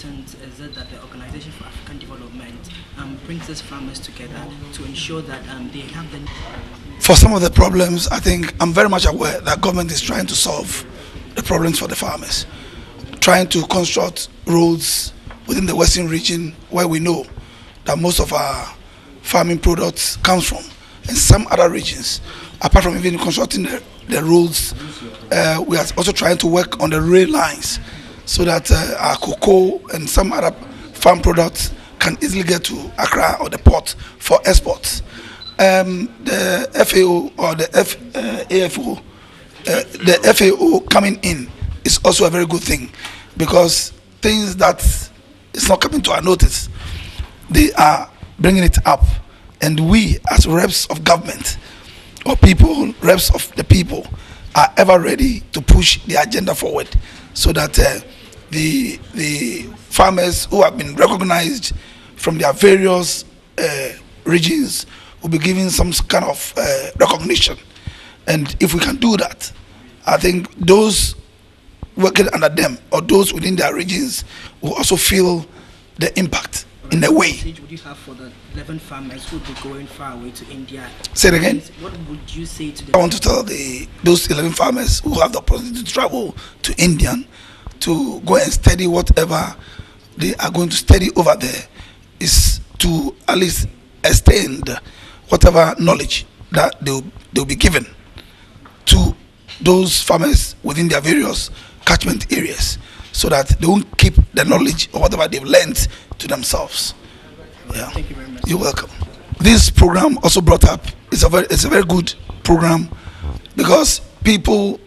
important is it that the Organization for African Development brings these farmers together to ensure that they have the... For some of the problems, I think I'm very much aware that government is trying to solve the problems for the farmers, trying to construct roads within the western region where we know that most of our farming products comes from, and some other regions. Apart from even constructing the roads, we are also trying to work on the rail lines so that our cocoa and some other farm products can easily get to Accra or the port for exports. The FAO or the AFO, the FAO coming in is also a very good thing, because things that is not coming to our notice, they are bringing it up, and we as reps of government or people, reps of the people, are ever ready to push the agenda forward so that the farmers who have been recognized from their various regions will be given some kind of recognition. And if we can do that, I think those working under them or those within their regions will also feel the impact in a way. What message would you have for the 11 farmers who would be going far away to India? Say it again. What would you say to them? I want to tell those 11 farmers who have the opportunity to travel to India to go and study whatever they are going to study over there, is to at least extend whatever knowledge that they'll be given to those farmers within their various catchment areas, so that they won't keep the knowledge or whatever they've learned to themselves. Yeah. Thank you very much. You're welcome. This program also brought up, it's a very good program, because people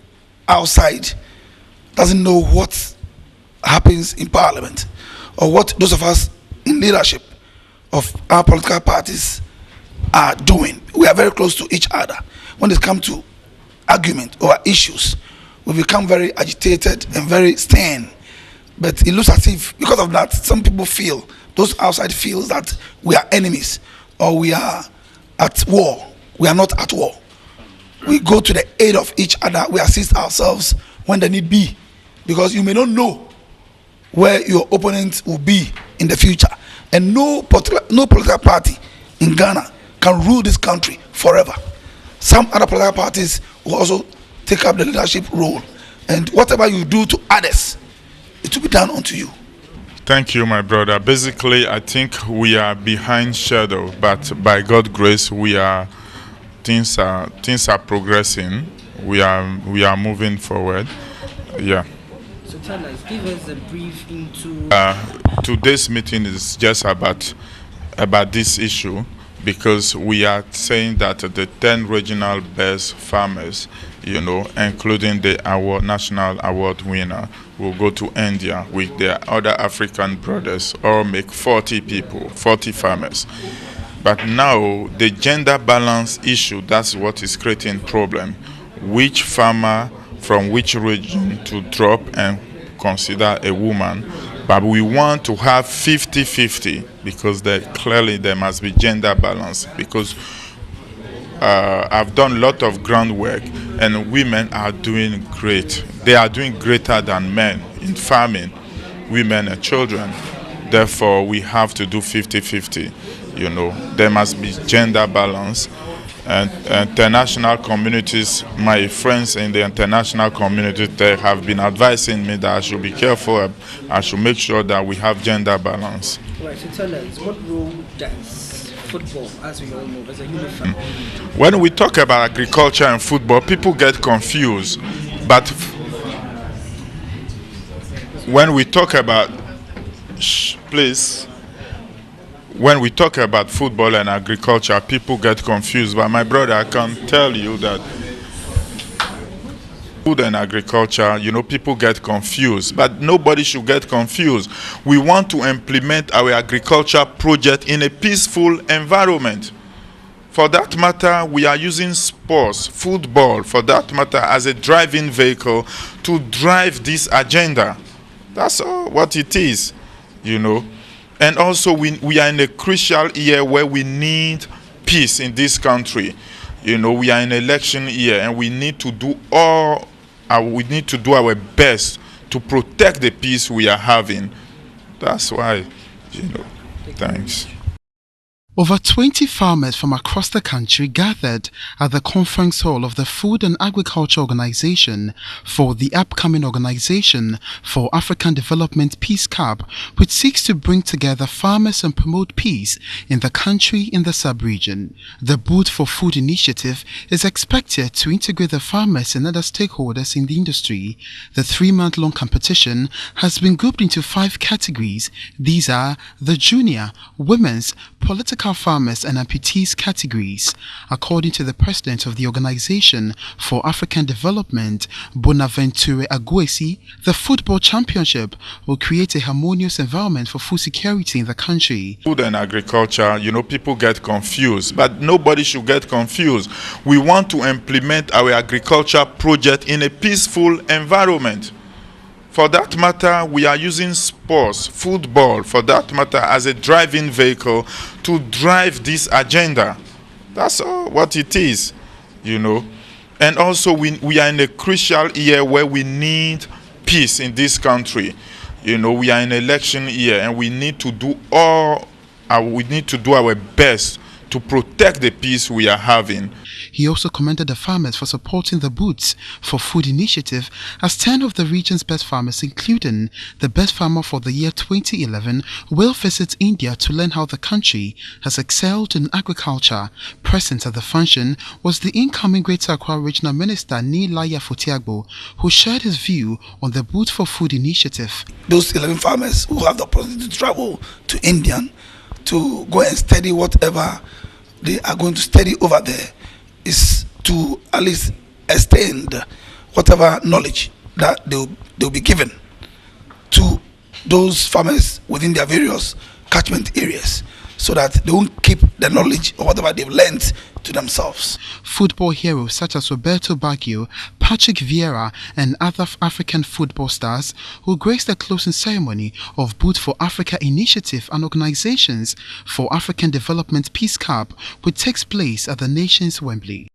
outside doesn't know what happens in Parliament, or what those of us in leadership of our political parties are doing. We are very close to each other. When it comes to argument or issues, we become very agitated and very stern. But it looks as if, because of that, some people feel, those outside feel that we are enemies or we are at war. We are not at war. We go to the aid of each other. We assist ourselves when the need be, because you may not know where your opponent will be in the future, and no political party in Ghana can rule this country forever. Some other political parties will also take up the leadership role, and whatever you do to others, it will be done unto you. Thank you, my brother. Basically, I think we are behind shadow, but by God's grace, things are progressing. We are moving forward. Yeah. So tell us, give us a brief into... Today's meeting is just about this issue, because we are saying that the 10 regional best farmers, including the national award winner, will go to India with their other African brothers, or make 40 farmers. But now the gender balance issue, that's what is creating problem. Which farmer from which region to drop and consider a woman? But we want to have 50-50, because clearly there must be gender balance, because I've done a lot of groundwork, and women are doing great. They are doing greater than men in farming, women and children. Therefore, we have to do 50-50. There must be gender balance. And international communities, my friends in the international community, they have been advising me that I should be careful. I should make sure that we have gender balance. Right, so tell us, what role does football, as we all know, as a unified? When we talk about agriculture and football, people get confused. But when we talk about, when we talk about football and agriculture, people get confused. But my brother, I can tell you that food and agriculture, people get confused. But nobody should get confused. We want to implement our agriculture project in a peaceful environment. For that matter, we are using sports, football, for that matter, as a driving vehicle to drive this agenda. That's all what it is, And also, we are in a crucial year where we need peace in this country. We are in election year, and we need to do our best to protect the peace we are having. That's why, thanks. Over 20 farmers from across the country gathered at the conference hall of the Food and Agriculture Organization for the upcoming Organization for African Development Peace Cup, which seeks to bring together farmers and promote peace in the country in the sub-region. The Booth for Food initiative is expected to integrate the farmers and other stakeholders in the industry. The 3-month-long competition has been grouped into 5 categories. These are the junior, women's, political farmers and amputees categories. According to the president of the Organization for African Development, Bonaventure Aguesi, the football championship will create a harmonious environment for food security in the country. Food and agriculture, people get confused, but nobody should get confused. We want to implement our agriculture project in a peaceful environment. For that matter, we are using sports, football, for that matter, as a driving vehicle to drive this agenda. That's all what it is, And also, we are in a crucial year where we need peace in this country. We are in election year, and we need to do our best to protect the peace we are having. He also commended the farmers for supporting the Booths for Food initiative, as 10 of the region's best farmers, including the best farmer for the year 2011, will visit India to learn how the country has excelled in agriculture. Present at the function was the incoming Greater Accra Regional Minister Nilaya Fotiagbo, who shared his view on the Booth for Food initiative. Those 11 farmers who have the opportunity to travel to India to go and study whatever they are going to study over there is to at least extend whatever knowledge that they'll be given to those farmers within their various catchment areas, so that they won't keep the knowledge or whatever they've learned to themselves. Football heroes such as Roberto Baggio, Patrick Vieira and other African football stars will grace the closing ceremony of Booth for Africa initiative and Organizations for African Development Peace Cup, which takes place at the nation's Wembley.